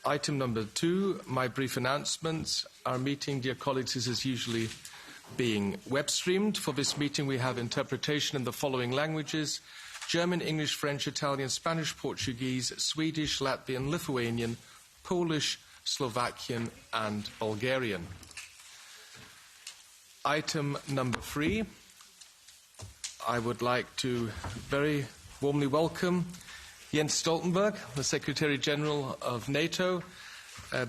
Item number 2, my brief announcements. Our meeting, dear colleagues, is as usually being web streamed. For this meeting, we have interpretation in the following languages: German, English, French, Italian, Spanish, Portuguese, Swedish, Latvian, Lithuanian, Polish, Slovakian, and Bulgarian. Item number 3, I would like to very warmly welcome Jens Stoltenberg, the Secretary General of NATO.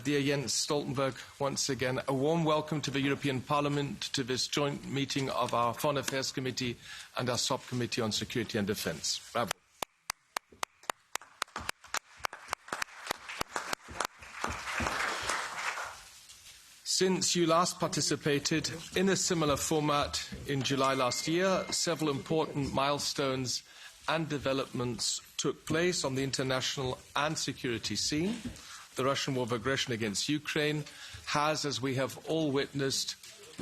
Dear Jens Stoltenberg, once again, a warm welcome to the European Parliament, to this joint meeting of our Foreign Affairs Committee and our Subcommittee on Security and Defence. Bravo. Since you last participated in a similar format in July last year, several important milestones and developments took place on the international and security scene. The Russian war of aggression against Ukraine has, as we have all witnessed,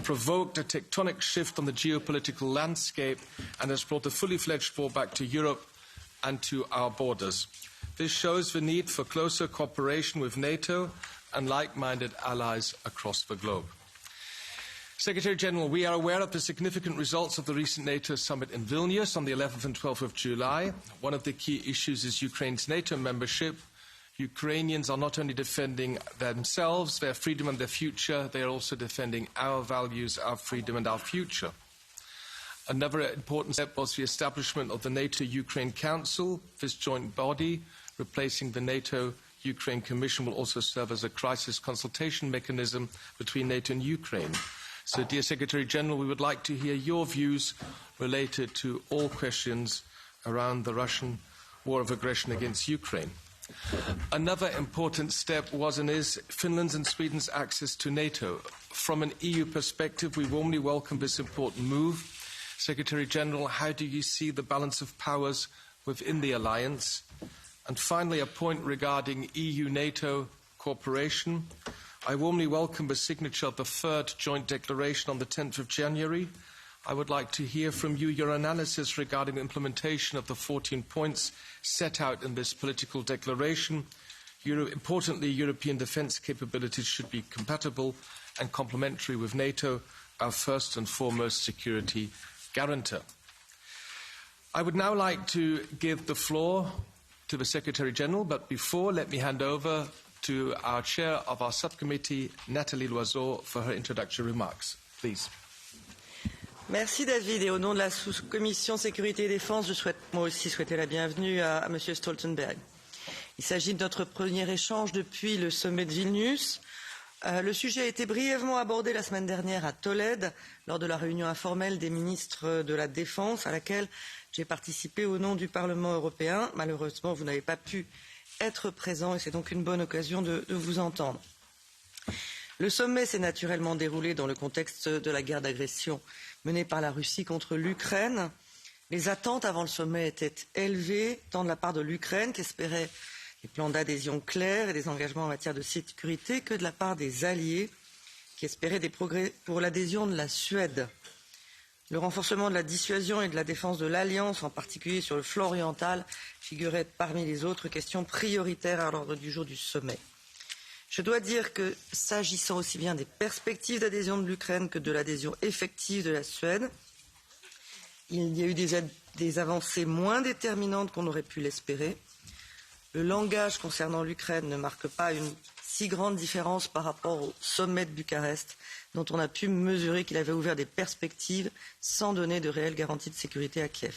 provoked a tectonic shift on the geopolitical landscape and has brought a fully fledged war back to Europe and to our borders. This shows the need for closer cooperation with NATO and like-minded allies across the globe. Secretary General, we are aware of the significant results of the recent NATO summit in Vilnius on the 11th and 12th of July. One of the key issues is Ukraine's NATO membership. Ukrainians are not only defending themselves, their freedom and their future, they are also defending our values, our freedom and our future. Another important step was the establishment of the NATO-Ukraine Council. This joint body, replacing the NATO-Ukraine Commission, will also serve as a crisis consultation mechanism between NATO and Ukraine. So, dear Secretary General, we would like to hear your views related to all questions around the Russian war of aggression against Ukraine. Another important step was and is Finland's and Sweden's access to NATO. From an EU perspective, we warmly welcome this important move. Secretary General, how do you see the balance of powers within the alliance? And finally, a point regarding EU-NATO cooperation. I warmly welcome the signature of the third joint declaration on the 10th of January. I would like to hear from you your analysis regarding the implementation of the 14 points set out in this political declaration. Importantly, European defence capabilities should be compatible and complementary with NATO, our first and foremost security guarantor. I would now like to give the floor to the Secretary General, but before, let me hand over to our chair of our subcommittee, Nathalie Loiseau, for her introductory remarks. Please. Merci David, et au nom de la sous-commission sécurité et défense, je souhaite moi aussi souhaiter la bienvenue à M. Stoltenberg. Il s'agit de notre premier échange depuis le sommet de Vilnius. Le sujet a été brièvement abordé la semaine dernière à Tolède, lors de la réunion informelle des ministres de la Défense, à laquelle j'ai participé au nom du Parlement européen. Malheureusement, vous n'avez pas pu être présent et c'est donc une bonne occasion de vous entendre. Le sommet s'est naturellement déroulé dans le contexte de la guerre d'agression menée par la Russie contre l'Ukraine. Les attentes avant le sommet étaient élevées, tant de la part de l'Ukraine, qui espérait des plans d'adhésion clairs et des engagements en matière de sécurité, que de la part des alliés, qui espéraient des progrès pour l'adhésion de la Suède. Le renforcement de la dissuasion et de la défense de l'Alliance, en particulier sur le flanc oriental, figurait parmi les autres questions prioritaires à l'ordre du jour du sommet. Je dois dire que, s'agissant aussi bien des perspectives d'adhésion de l'Ukraine que de l'adhésion effective de la Suède, il y a eu des avancées moins déterminantes qu'on aurait pu l'espérer. Le langage concernant l'Ukraine ne marque pas une si grande différence par rapport au sommet de Bucarest, dont on a pu mesurer qu'il avait ouvert des perspectives sans donner de réelles garanties de sécurité à Kiev.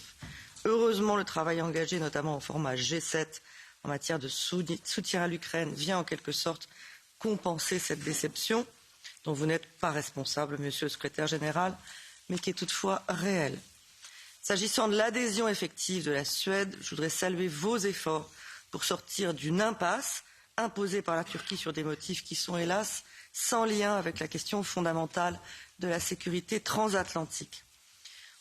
Heureusement, le travail engagé, notamment au format G7, en matière de soutien à l'Ukraine, vient en quelque sorte compenser cette déception, dont vous n'êtes pas responsable, Monsieur le Secrétaire général, mais qui est toutefois réelle. S'agissant de l'adhésion effective de la Suède, je voudrais saluer vos efforts pour sortir d'une impasse imposée par la Turquie sur des motifs qui sont, hélas, sans lien avec la question fondamentale de la sécurité transatlantique.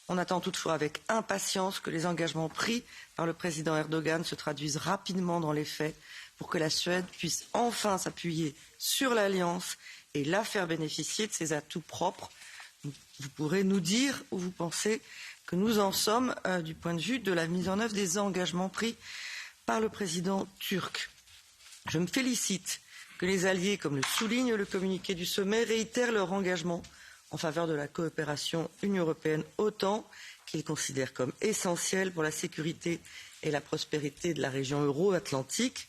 On attend toutefois avec impatience que les engagements pris par le président Erdogan se traduisent rapidement dans les faits pour que la Suède puisse enfin s'appuyer sur l'Alliance et la faire bénéficier de ses atouts propres. Vous pourrez nous dire où vous pensez que nous en sommes du point de vue de la mise en œuvre des engagements pris par le président turc. Je me félicite que les alliés, comme le souligne le communiqué du sommet, réitèrent leur engagement en faveur de la coopération Union européenne-OTAN, qu'ils considèrent comme essentielle pour la sécurité et la prospérité de la région euro-atlantique.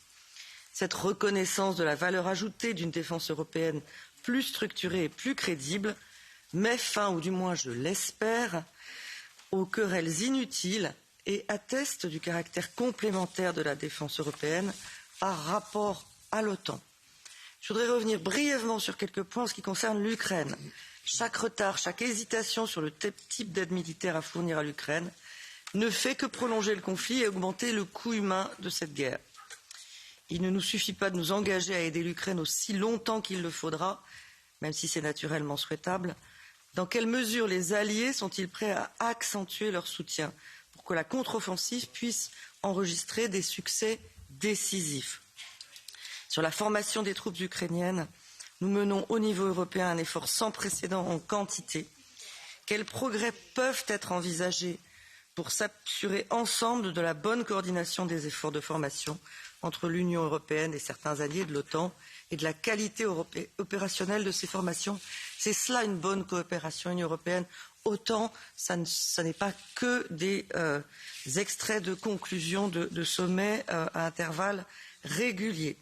Cette reconnaissance de la valeur ajoutée d'une défense européenne plus structurée et plus crédible met fin, ou du moins je l'espère, aux querelles inutiles et atteste du caractère complémentaire de la défense européenne par rapport à l'OTAN. Je voudrais revenir brièvement sur quelques points en ce qui concerne l'Ukraine. Chaque retard, chaque hésitation sur le type d'aide militaire à fournir à l'Ukraine ne fait que prolonger le conflit et augmenter le coût humain de cette guerre. Il ne nous suffit pas de nous engager à aider l'Ukraine aussi longtemps qu'il le faudra, même si c'est naturellement souhaitable. Dans quelle mesure les alliés sont-ils prêts à accentuer leur soutien pour que la contre-offensive puisse enregistrer des succès décisifs? Sur la formation des troupes ukrainiennes, nous menons au niveau européen un effort sans précédent en quantité. Quels progrès peuvent être envisagés pour s'assurer ensemble de la bonne coordination des efforts de formation entre l'Union européenne et certains alliés de l'OTAN et de la qualité opérationnelle de ces formations? C'est cela une bonne coopération Union européenne. OTAN, ça n'est pas que des extraits de conclusions de sommets à intervalles réguliers.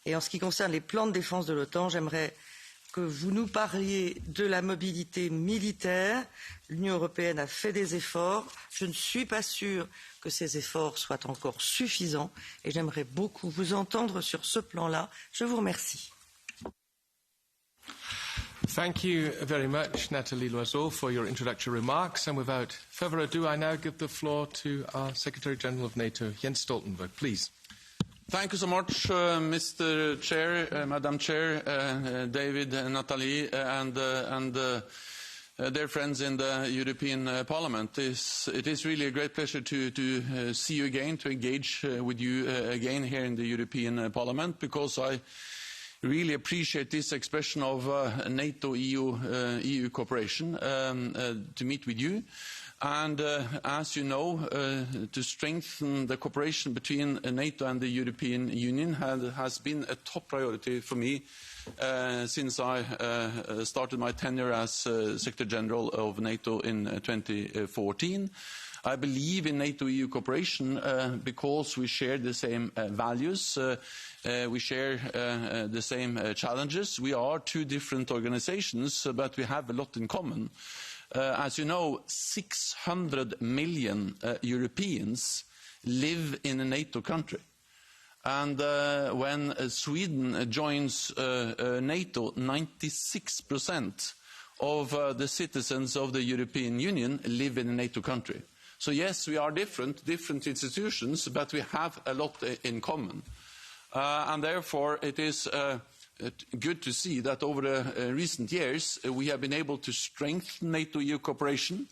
Et en ce qui concerne les plans de défense de l'OTAN, j'aimerais que vous nous parliez de la mobilité militaire. L'Union européenne a fait des efforts. Je ne suis pas sûre que ces efforts soient encore suffisants et j'aimerais beaucoup vous entendre sur ce plan-là. Je vous remercie. Thank you very much, Nathalie Loiseau, for your introductory remarks. And without further ado, I now give the floor to our Secretary General of NATO, Jens Stoltenberg. Please. Thank you so much, Mr. Chair, Madam Chair, David, Nathalie, and dear friends in the European Parliament. It is really a great pleasure to see you again, to engage with you again here in the European Parliament, because I really appreciate this expression of NATO-EU cooperation, to meet with you. And as you know, to strengthen the cooperation between NATO and the European Union has been a top priority for me since I started my tenure as Secretary General of NATO in 2014. I believe in NATO-EU cooperation because we share the same values, we share the same challenges. We are two different organizations, but we have a lot in common. As you know, 600 million Europeans live in a NATO country. And when Sweden joins NATO, 96% of the citizens of the European Union live in a NATO country. So yes, we are different institutions, but we have a lot in common. And therefore it is good to see that over the recent years we have been able to strengthen NATO-EU cooperation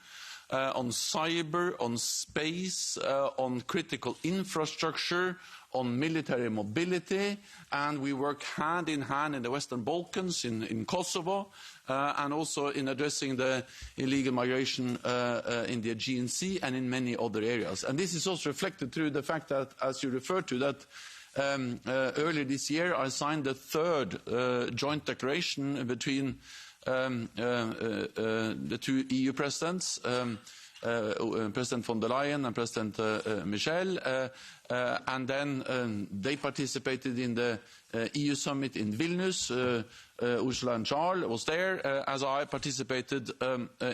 on cyber, on space, on critical infrastructure, on military mobility, and we work hand in hand in the Western Balkans, in Kosovo, and also in addressing the illegal migration in the Aegean Sea and in many other areas. And this is also reflected through the fact that, as you referred to, that earlier this year I signed the third joint declaration between the two EU presidents, President von der Leyen and President Michel, and then they participated in the EU summit in Vilnius. Ursula and Charles was there, as I participated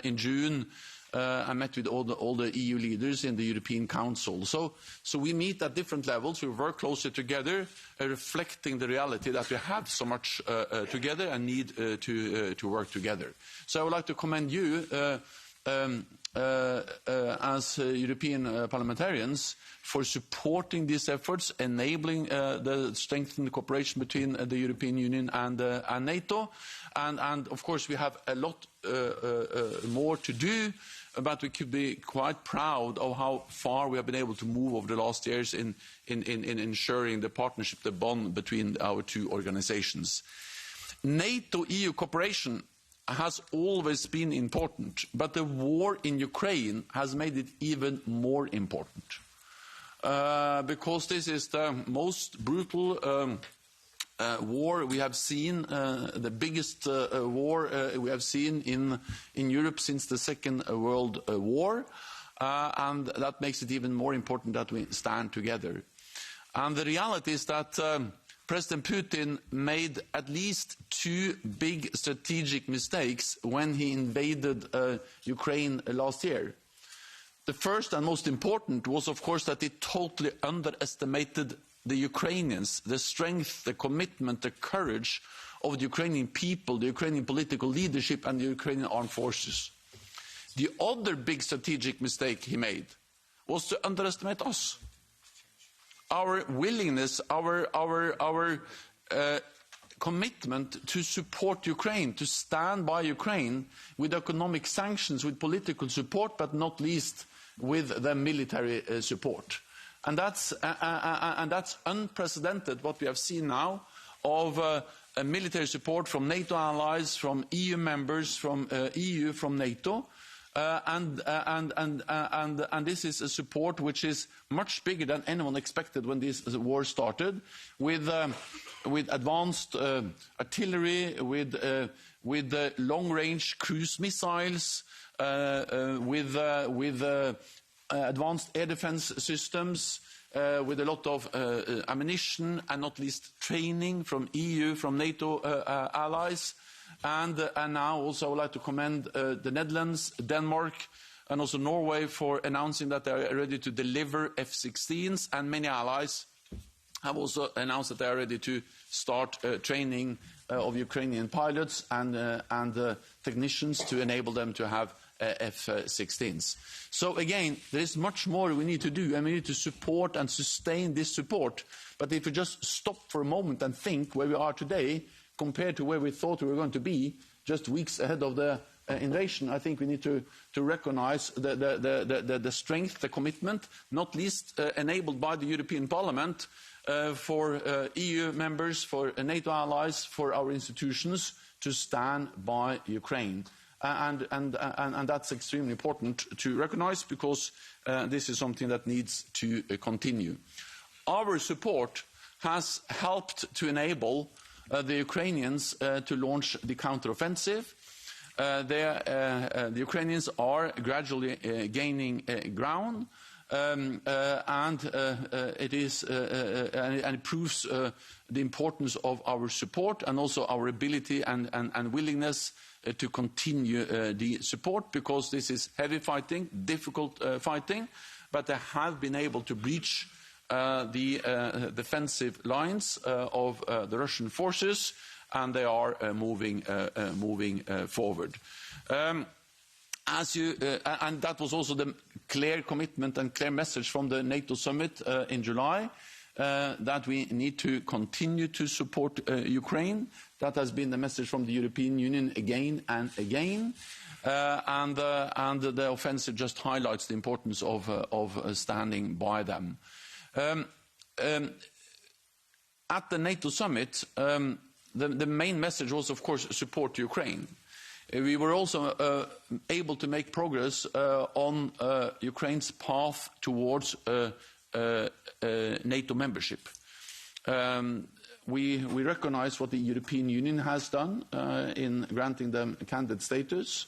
in June. I met with all the EU leaders in the European Council. So we meet at different levels. We work closely together, reflecting the reality that we have so much together and need to work together. So I would like to commend you as European parliamentarians for supporting these efforts, enabling the strengthened cooperation between the European Union and NATO. And of course we have a lot more to do, but we could be quite proud of how far we have been able to move over the last years in ensuring the partnership, the bond between our two organizations. NATO-EU cooperation has always been important, but the war in Ukraine has made it even more important. Because this is the most brutal war we have seen, the biggest war we have seen in Europe since the Second World War, and that makes it even more important that we stand together. And the reality is that President Putin made at least two big strategic mistakes when he invaded Ukraine last year. The first and most important was, of course, that he totally underestimated the Ukrainians, the strength, the commitment, the courage of the Ukrainian people, the Ukrainian political leadership and the Ukrainian armed forces. The other big strategic mistake he made was to underestimate us. Our willingness, our commitment to support Ukraine, to stand by Ukraine with economic sanctions, with political support, but not least with the military support. And that's unprecedented, what we have seen now, of military support from NATO allies, from EU members, from EU, from NATO. And this is a support which is much bigger than anyone expected when this war started, with advanced artillery, with long-range cruise missiles, with advanced air defense systems, with a lot of ammunition and not least training from EU, from NATO allies. And now also I would like to commend the Netherlands, Denmark and also Norway for announcing that they are ready to deliver F-16s, and many allies have also announced that they are ready to start training of Ukrainian pilots and technicians to enable them to have F-16s. So again, there is much more we need to do, and we need to support and sustain this support. But if we just stop for a moment and think where we are today compared to where we thought we were going to be just weeks ahead of the invasion, I think we need to recognize the strength, the commitment, not least enabled by the European Parliament, for EU members, for NATO allies, for our institutions to stand by Ukraine. And that's extremely important to recognize, because this is something that needs to continue. Our support has helped to enable the Ukrainians to launch the counteroffensive. The Ukrainians are gradually gaining ground, and it proves the importance of our support and also our ability and willingness to continue the support, because this is heavy fighting, difficult fighting, but they have been able to breach the defensive lines of the Russian forces, and they are moving forward. And that was also the clear commitment and clear message from the NATO summit in July, that we need to continue to support Ukraine. That has been the message from the European Union again and again. And the offensive just highlights the importance of standing by them. At the NATO summit, the main message was, of course, support Ukraine. We were also able to make progress on Ukraine's path towards NATO membership. We recognize what the European Union has done in granting them candidate status.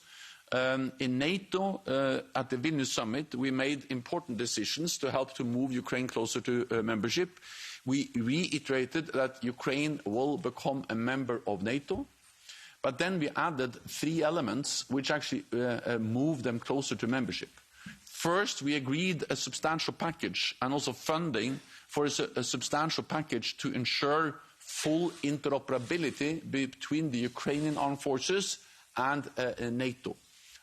In NATO, at the Vilnius summit, we made important decisions to help to move Ukraine closer to membership. We reiterated that Ukraine will become a member of NATO, but then we added 3 elements which actually move them closer to membership. First, we agreed a substantial package and also funding for a substantial package to ensure full interoperability between the Ukrainian armed forces and NATO.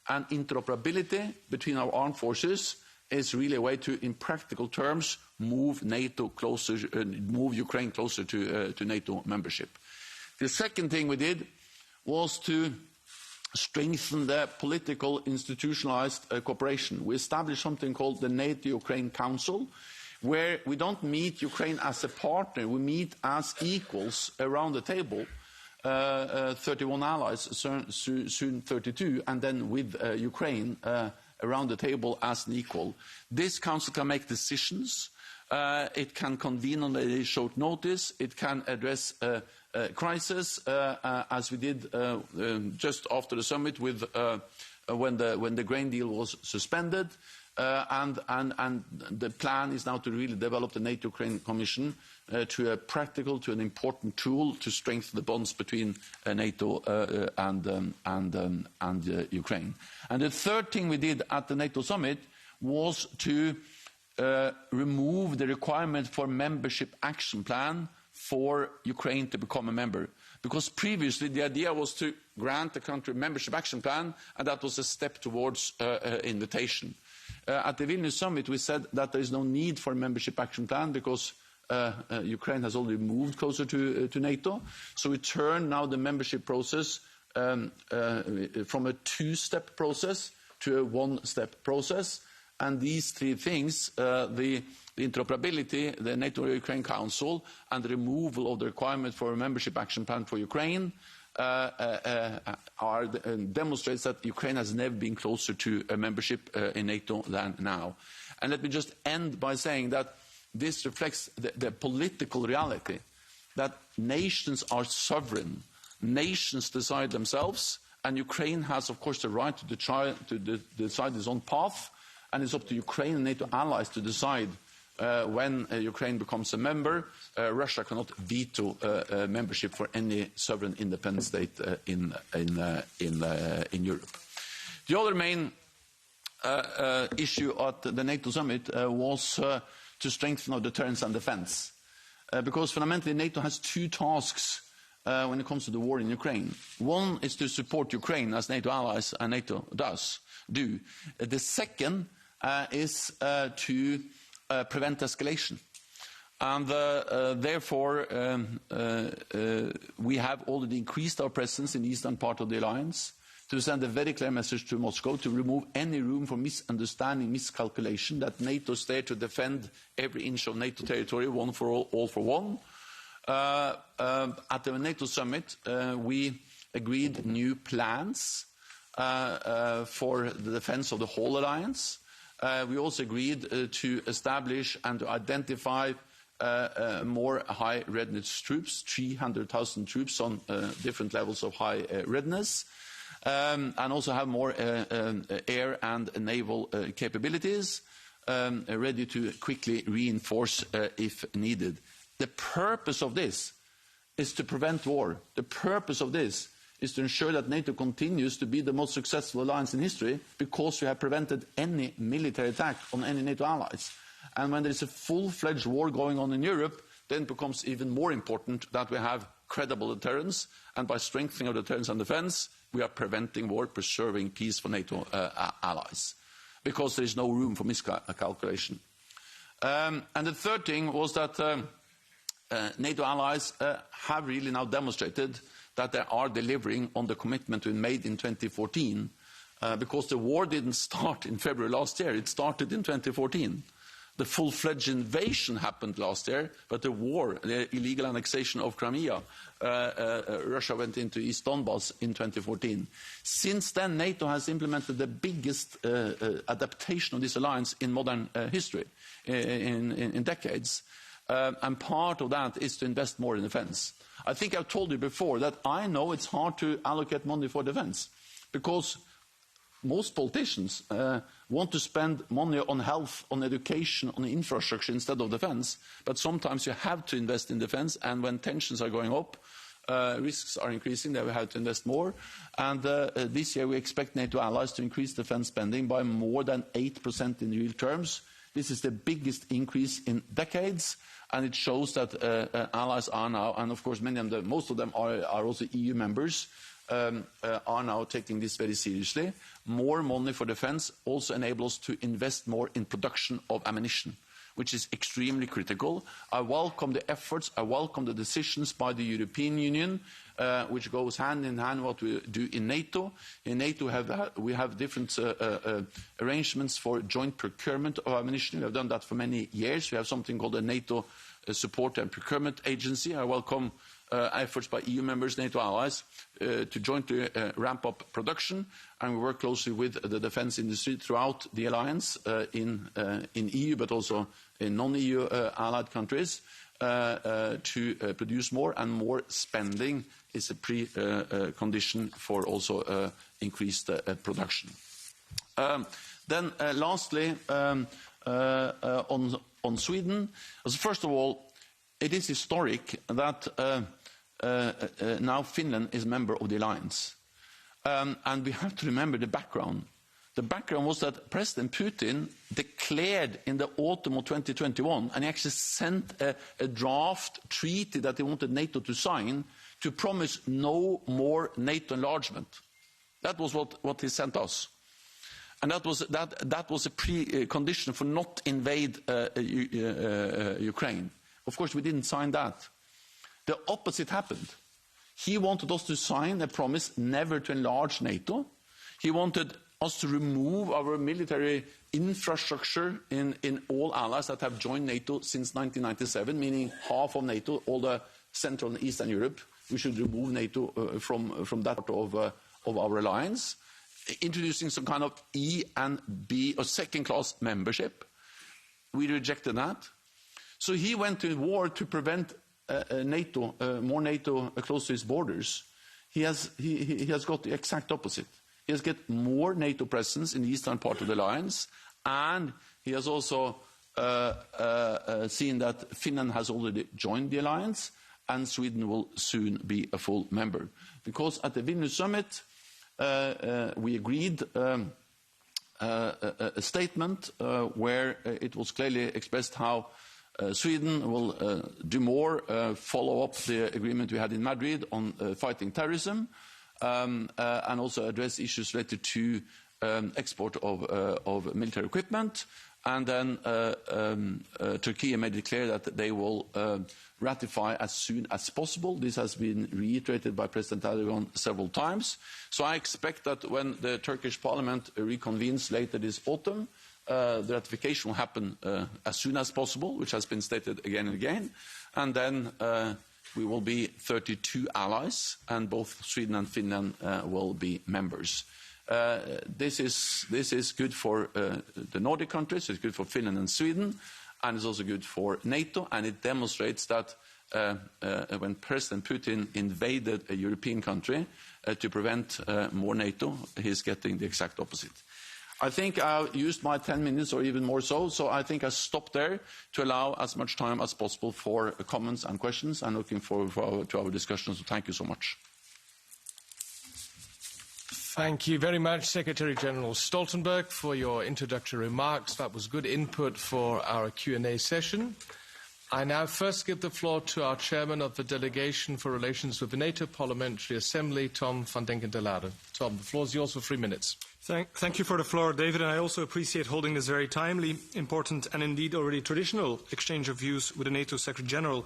And interoperability between our armed forces is really a way to, in practical terms, move NATO closer, move Ukraine closer to NATO membership. The second thing we did was to strengthen the political institutionalized cooperation. We established something called the NATO-Ukraine Council, where we don't meet Ukraine as a partner, we meet as equals around the table. 31 allies, soon 32, and then with Ukraine around the table as an equal. This council can make decisions It can convene on a short notice. It can address crisis, as we did just after the summit with when the grain deal was suspended. And the plan is now to really develop the NATO-Ukraine Commission to a practical, to an important tool to strengthen the bonds between NATO and Ukraine. And the third thing we did at the NATO summit was to remove the requirement for membership action plan for Ukraine to become a member. Because previously the idea was to grant the country membership action plan, and that was a step towards invitation. At the Vilnius summit, we said that there is no need for a membership action plan because Ukraine has already moved closer to NATO. So we turn now the membership process from a two-step process to a one-step process. And these three things, the interoperability, the NATO-Ukraine Council, and the removal of the requirement for a membership action plan for Ukraine, demonstrates that Ukraine has never been closer to a membership in NATO than now. And let me just end by saying that this reflects the political reality, that nations are sovereign, nations decide themselves, and Ukraine has, of course, the right to decide its own path, and it's up to Ukraine and NATO allies to decide when Ukraine becomes a member. Russia cannot veto membership for any sovereign independent state in Europe. The other main issue at the NATO summit was to strengthen our deterrence and defence. Because fundamentally NATO has two tasks when it comes to the war in Ukraine. One is to support Ukraine, as NATO allies and NATO do. The second is to prevent escalation. And therefore, we have already increased our presence in the eastern part of the alliance to send a very clear message to Moscow to remove any room for misunderstanding, miscalculation, that NATO is there to defend every inch of NATO territory, one for all for one. At the NATO summit, we agreed new plans for the defense of the whole alliance. We also agreed to establish and to identify more high readiness troops, 300,000 troops on different levels of high readiness, and also have more air and naval capabilities ready to quickly reinforce if needed. The purpose of this is to prevent war. The purpose of this is to ensure that NATO continues to be the most successful alliance in history, because we have prevented any military attack on any NATO allies. And when there is a full-fledged war going on in Europe, then it becomes even more important that we have credible deterrence, and by strengthening our deterrence and defence, we are preventing war, preserving peace for NATO allies, because there is no room for miscalculation. And the third thing was that NATO allies have really now demonstrated that they are delivering on the commitment we made in 2014, because the war didn't start in February last year, it started in 2014. The full-fledged invasion happened last year, but the war, the illegal annexation of Crimea, Russia went into East Donbass in 2014. Since then, NATO has implemented the biggest adaptation of this alliance in modern history, in decades. And part of that is to invest more in defence. I think I've told you before that I know it's hard to allocate money for defence, because most politicians want to spend money on health, on education, on infrastructure instead of defence. But sometimes you have to invest in defence, and when tensions are going up, risks are increasing, then we have to invest more. And this year we expect NATO allies to increase defence spending by more than 8% in real terms. This is the biggest increase in decades, and it shows that allies are now, and of course most of them are also EU members, are now taking this very seriously. More money for defence also enables us to invest more in production of ammunition, which is extremely critical. I welcome the efforts, I welcome the decisions by the European Union, which goes hand in hand with what we do in NATO. In NATO we have different arrangements for joint procurement of ammunition. We have done that for many years. We have something called a NATO Support and Procurement Agency. I welcome efforts by EU members, NATO allies, to jointly ramp up production, and we work closely with the defence industry throughout the alliance in EU, but also in non-EU allied countries, to produce more, and more spending is a pre-condition for also increased production. Then lastly, on Sweden, first of all, it is historic that now Finland is a member of the alliance. And we have to remember the background. The background was that President Putin declared in the autumn of 2021, and he actually sent a draft treaty that he wanted NATO to sign to promise no more NATO enlargement. That was what he sent us. And that was a precondition for not invade Ukraine. Of course, we didn't sign that. The opposite happened. He wanted us to sign a promise never to enlarge NATO. He wanted us to remove our military infrastructure in all allies that have joined NATO since 1997, meaning half of NATO, all the Central and Eastern Europe. We should remove NATO from that part of our alliance, introducing some kind of E and B or second-class membership. We rejected that. So he went to war to prevent NATO, more NATO close to his borders. He has got the exact opposite. He has got more NATO presence in the eastern part of the alliance, and he has also seen that Finland has already joined the alliance, and Sweden will soon be a full member. Because at the Vilnius summit, we agreed a statement where it was clearly expressed how Sweden will do more, follow up the agreement we had in Madrid on fighting terrorism, and also address issues related to export of military equipment. And then Turkey made it clear that they will ratify as soon as possible. This has been reiterated by President Erdogan several times. So I expect that when the Turkish parliament reconvenes later this autumn, the ratification will happen as soon as possible, which has been stated again and again. And then we will be 32 allies, and both Sweden and Finland will be members. This is good for the Nordic countries, it's good for Finland and Sweden, and it's also good for NATO, and it demonstrates that when President Putin invaded a European country to prevent more NATO, he's getting the exact opposite. I think I used my 10 minutes or even more so I think I stop there to allow as much time as possible for comments and questions. I'm looking forward to our discussion, so thank you so much. Thank you very much, Secretary-General Stoltenberg, for your introductory remarks. That was good input for our Q&A session. I now first give the floor to our Chairman of the Delegation for Relations with the NATO Parliamentary Assembly, Tom van Denken de Lade. Tom, the floor is yours for 3 minutes. Thank you for the floor, David, and I also appreciate holding this very timely, important and indeed already traditional exchange of views with the NATO Secretary-General.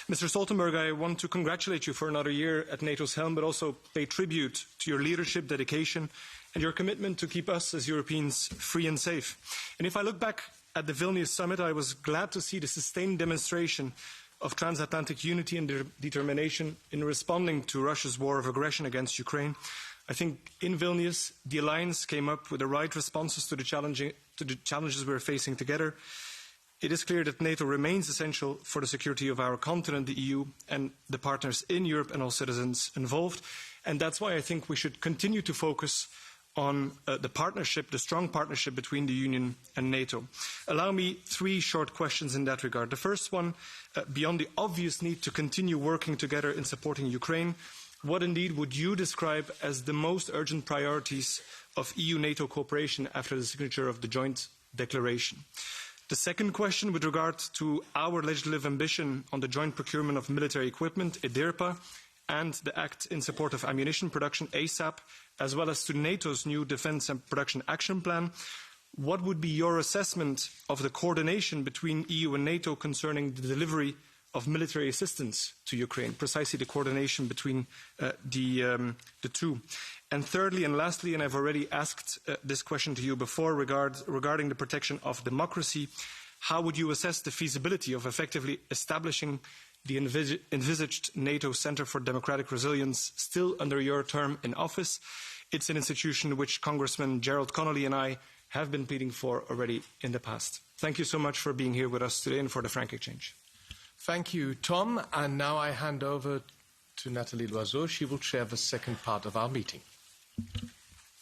Mr. Stoltenberg, I want to congratulate you for another year at NATO's helm, but also pay tribute to your leadership, dedication, and your commitment to keep us as Europeans free and safe. And if I look back at the Vilnius summit, I was glad to see the sustained demonstration of transatlantic unity and determination in responding to Russia's war of aggression against Ukraine. I think in Vilnius, the alliance came up with the right responses to the challenges we're facing together. It is clear that NATO remains essential for the security of our continent, the EU, and the partners in Europe and all citizens involved. And that's why I think we should continue to focus on the partnership, the strong partnership between the Union and NATO. Allow me 3 short questions in that regard. The first one, beyond the obvious need to continue working together in supporting Ukraine, what indeed would you describe as the most urgent priorities of EU-NATO cooperation after the signature of the joint declaration? The second question, with regard to our legislative ambition on the joint procurement of military equipment, EDIRPA, and the Act in Support of Ammunition Production, ASAP, as well as to NATO's new Defence and Production Action Plan, what would be your assessment of the coordination between EU and NATO concerning the delivery of military assistance to Ukraine, precisely the coordination between the two? And thirdly and lastly, and I've already asked this question to you before regarding the protection of democracy, how would you assess the feasibility of effectively establishing the envisaged NATO Centre for Democratic Resilience still under your term in office. It's an institution which Congressman Gerald Connolly and I have been pleading for already in the past. Thank you so much for being here with us today and for the frank exchange. Thank you, Tom. And now I hand over to Nathalie Loiseau. She will chair the second part of our meeting.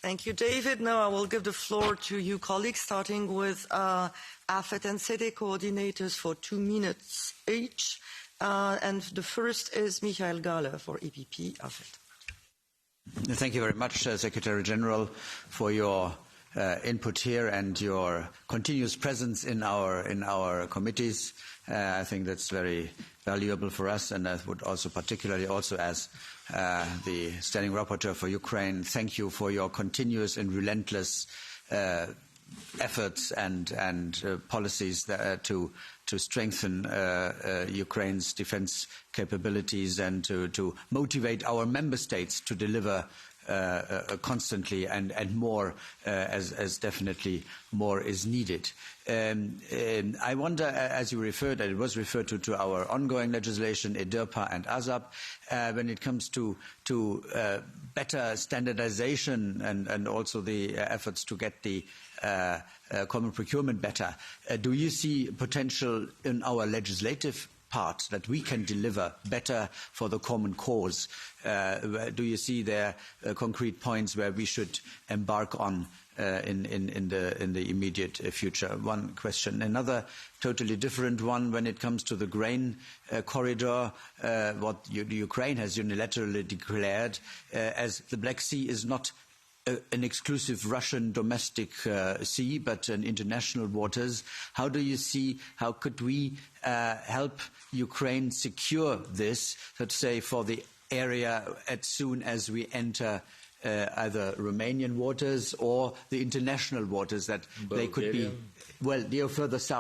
Thank you, David. Now I will give the floor to you, colleagues, starting with AFET and SEDE coordinators for 2 minutes each. And the first is Michael Gahler for EPP AFET. Thank you very much, Secretary General, for your input here and your continuous presence in our committees. I think that's very valuable for us, and I would also particularly as the Standing Rapporteur for Ukraine, thank you for your continuous and relentless efforts and policies to strengthen Ukraine's defense capabilities and to motivate our member states to deliver constantly and more, as definitely more is needed. I wonder, as you referred, and it was referred to our ongoing legislation, EDIRPA and ASAP, when it comes to better standardization and also the efforts to get the common procurement better, do you see potential in our legislative part that we can deliver better for the common cause? Do you see there concrete points where we should embark on in the immediate future? One question. Another totally different one when it comes to the grain corridor, what Ukraine has unilaterally declared, as the Black Sea is not an exclusive Russian domestic sea, but an international waters. How do you see, how could we help Ukraine secure this, let's say, for the area as soon as we enter either Romanian waters or the international waters, that Bulgaria. They could be, well, they are further south.